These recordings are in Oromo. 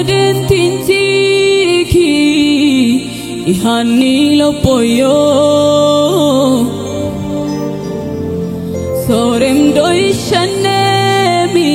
sadentintiki ihani lopoyo sorem doishanemi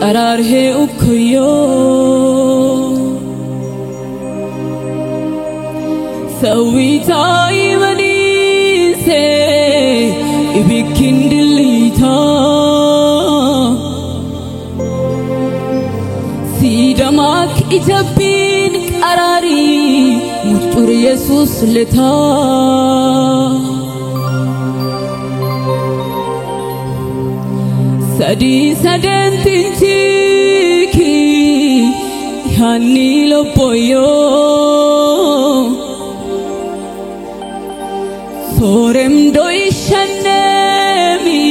qararhe ukyo sawitai manise ibikindilita sidamak ijabin qarari mutur yesus leta sadi sadentintiki ihani lopoyo sorem doishanemi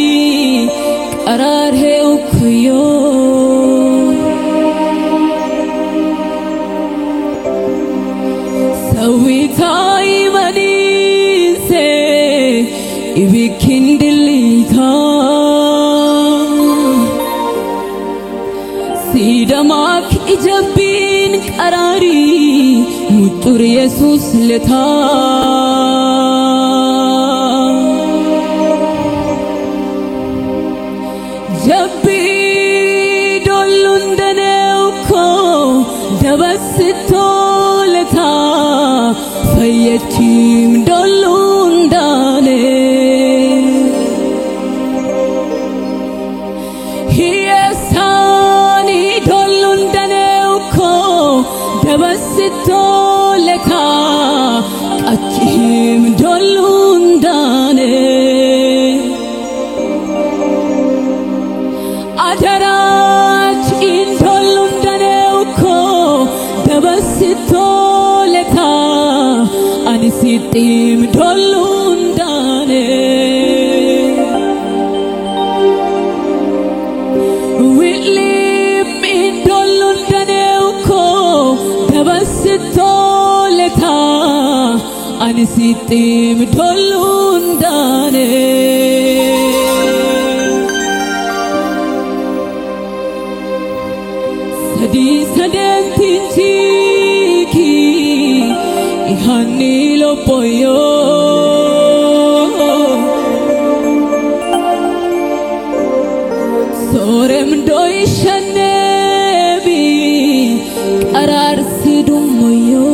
qararhe ukyo sawitai manise ibikindilita sidamak ijabin qarari mutur yesus leta jabbi dollundaneuko dabasito leta fayyachim dollundane hiyesani dollundaneuko dabasito leta qachim dollundane adarach indolundaneuko dabasito leta anisitim dolundane wilim indolundaneuko dabasito leta anisitim dolundane sadi sadentintiki ihani lopoyo sorem doishanemi qarar sidumoyo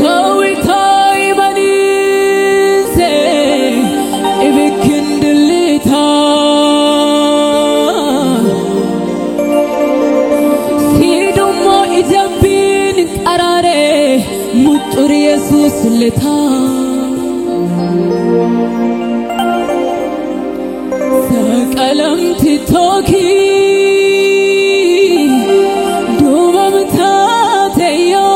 sawitai manise ibikindilita mutur yesus leta saqalam titoki dumam tateyo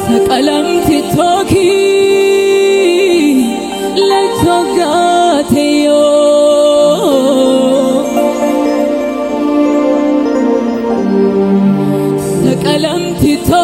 saqalam titoki letogateyo qalam tito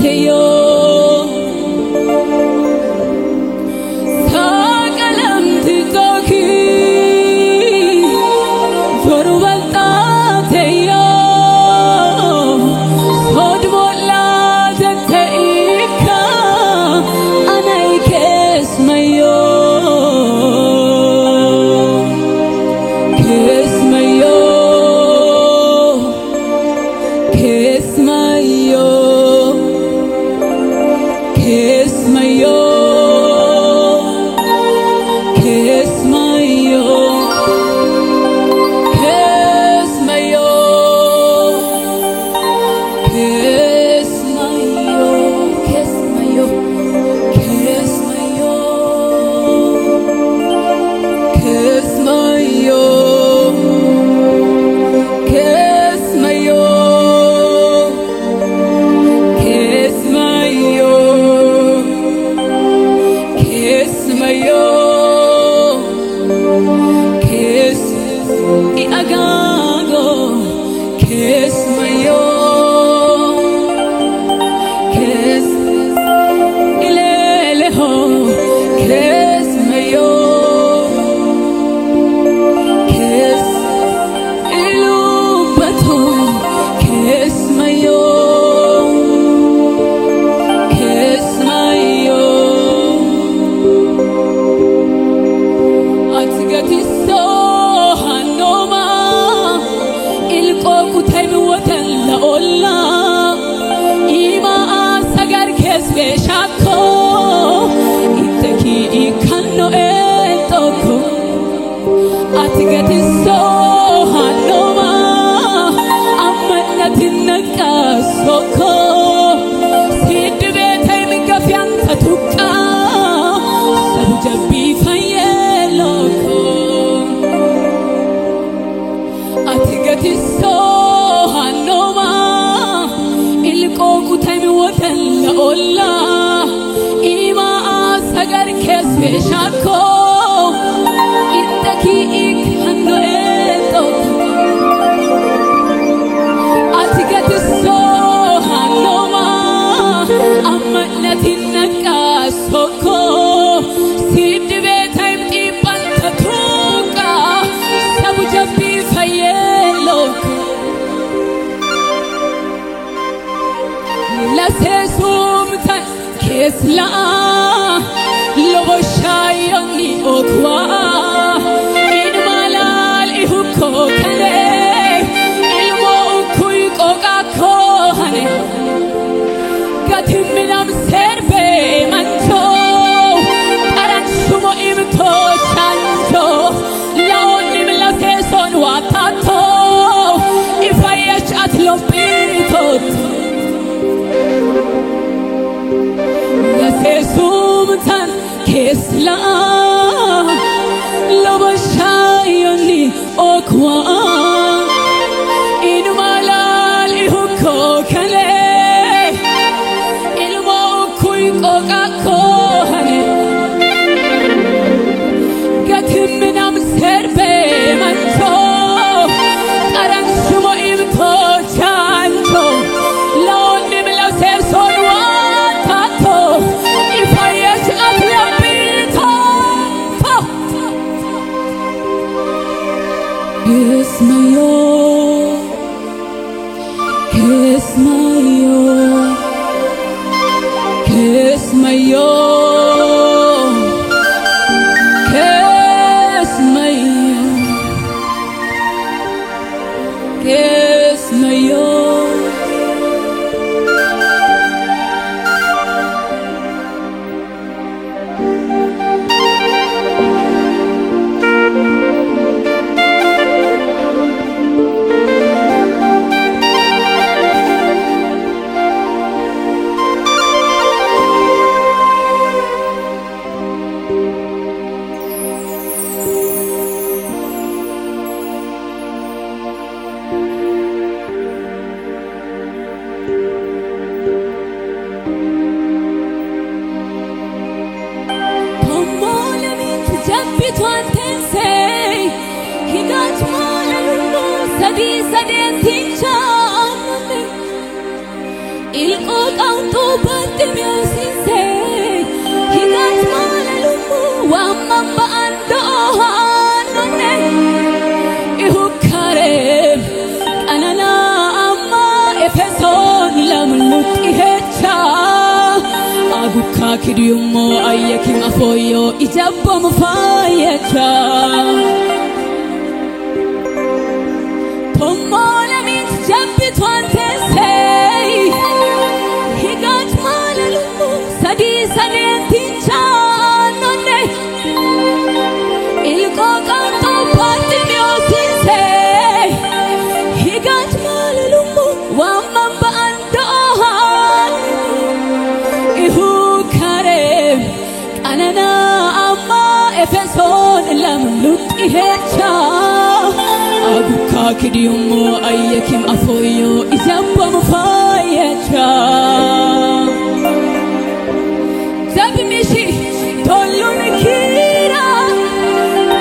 teyo sakalam titoki jorubanta teyo sodmola teika anay kesmayo Kesla lobo shayoni okwa in malal ihuko kale ilmo ukui koka kohane gatim minam serbe mancho aran sumo imto shancho laonim la seson watato ifayach atlo piritot Sumtan kesla lobo shayoni okwa inu malal ihuko kale ilmo kui koka kohane gatim minam serbe mancho aran sumo imto chancho laonim la serson ilqoo qawxuu Barximeosise higat malalumu wamman ba'an do'ohanonne ihukkarem qanana amma Efeson lamlutti hecha agukka kidiyummo ayyakim afoyo ijabbo mufayecha Tommola mit jabbitu antesei higat malalumu sadi sadentinchaanonne ilqoo qawxuu Barximeosise higat malalumu wamman ba'an do'ohan ihukkarem qanana amma Efeson lamlutti hecha agukka kidiyummo ayyakim afoyo ijabbo mufayecha zabimishi tollun kira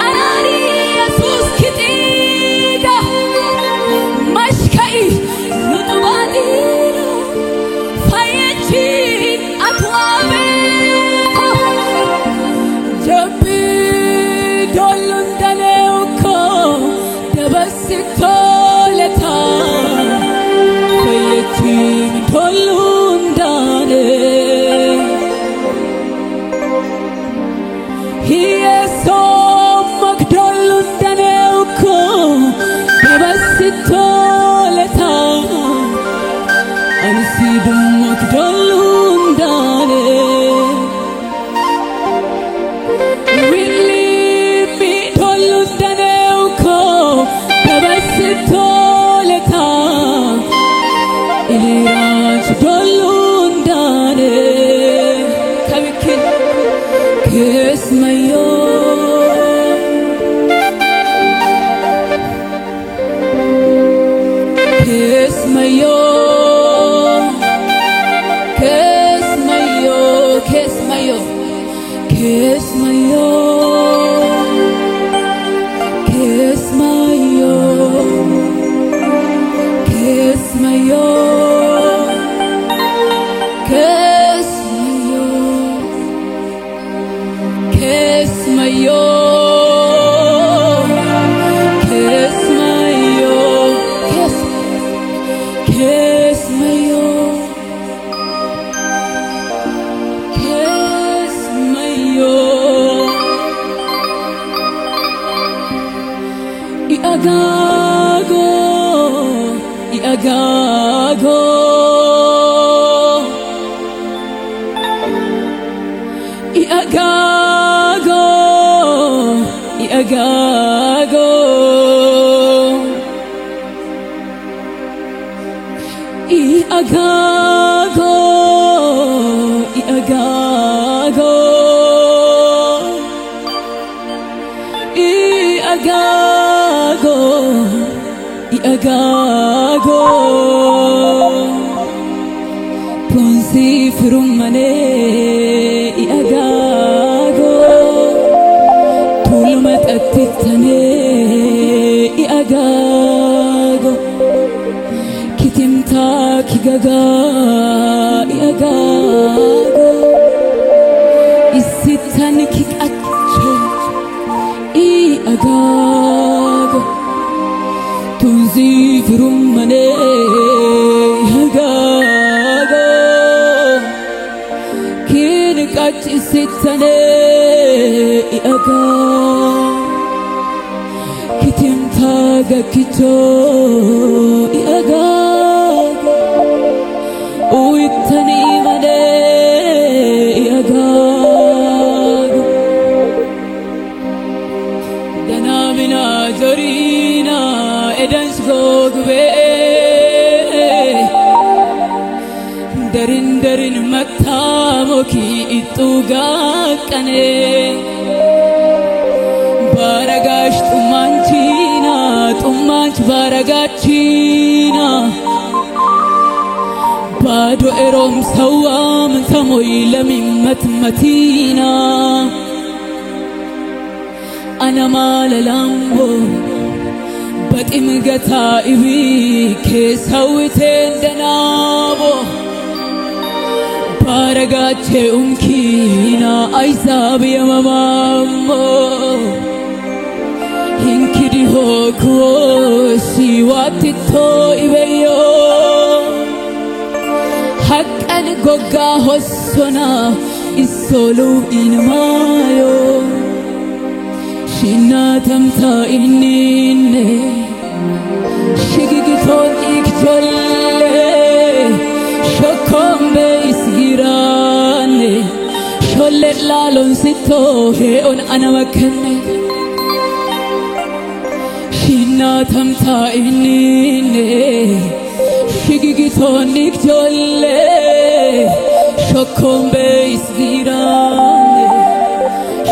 anani yesus kitiga mashkai nutubadira fayechi akwabe jabbi tollun daneuko dabasitoleta fayechi tollun dane Hieso magdollun daneuko dabasitoleta ansidum magdollun dane Really me dollun daneuko dabasitoleta iliraj dollun dane kavikin kesmayo kesmayo kesmayo kesmayo kesmayo kesmayo kesmayo kesmayo kesmayo kesmayo kesmayo iagago iagago iagago iagago iagago iagago iagago iagago ponsi firumane iagago tulmat attitane iagago kitimta kigaga iagago isitan kikacho iagago tunzi firumane iagago kinqach isitane iagago kitimta gakicho iagago uitani mane iagago danamina zorina edans gogbe darin darin matamoki ituga kane baragash tumanchina tumanch baragachina bado erom sawam samoy lamimmat matina ana malalambo batim gata ibi ke sawten danabo ባረጋቼ ኡንኪና አይዛብ የመማሞ hinkiди hokuosi watito ibeyo haqqan gogga hossona isolu inmayo shinna tamta inninne shigigiton ikjolle shokkombe isgirane sholle lalon sito heon anamakkenne shinna tamta inninne shigigiton ikjolle shokkombe isgirane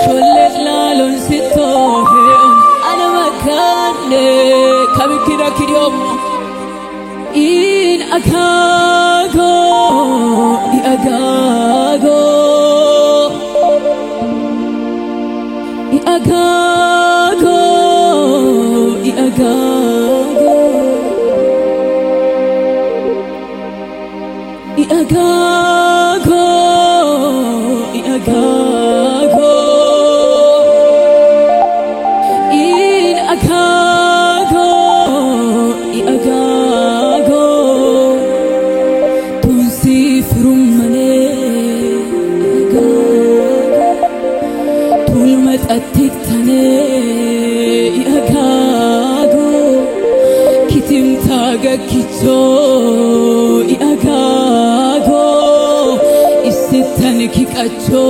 sholle lalon sito heon anamakkenne kabikira kiryom in akago di agago i agago i agago i agago i agago in agago i agago tunsi frumane tulmat attiktane i agago kitim tagakicho i agago isittan kikacho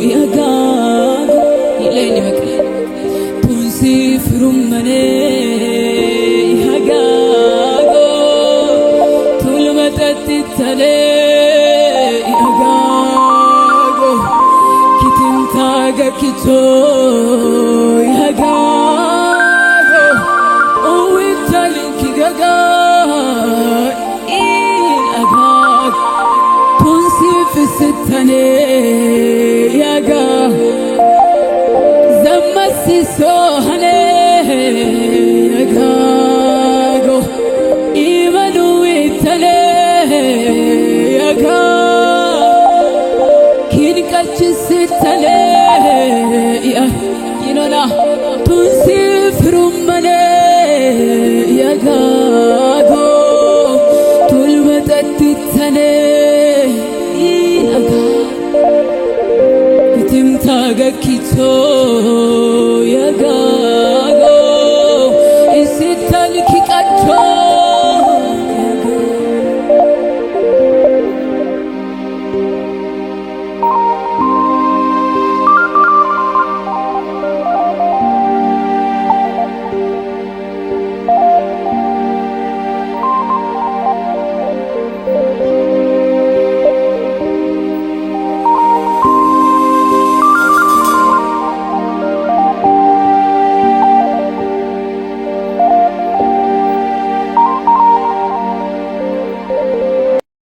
i agago ileni makle tunsi frumane i agago tulmat attitane i agago kitim tagakicho i agago uitalin kigaga in agago tunsi fisitane i agago zammasi sohane i agago imanu itane i agago kinkachisitane yinona tunsi frumane i agago tulmatattitane i agago kitim tagakicho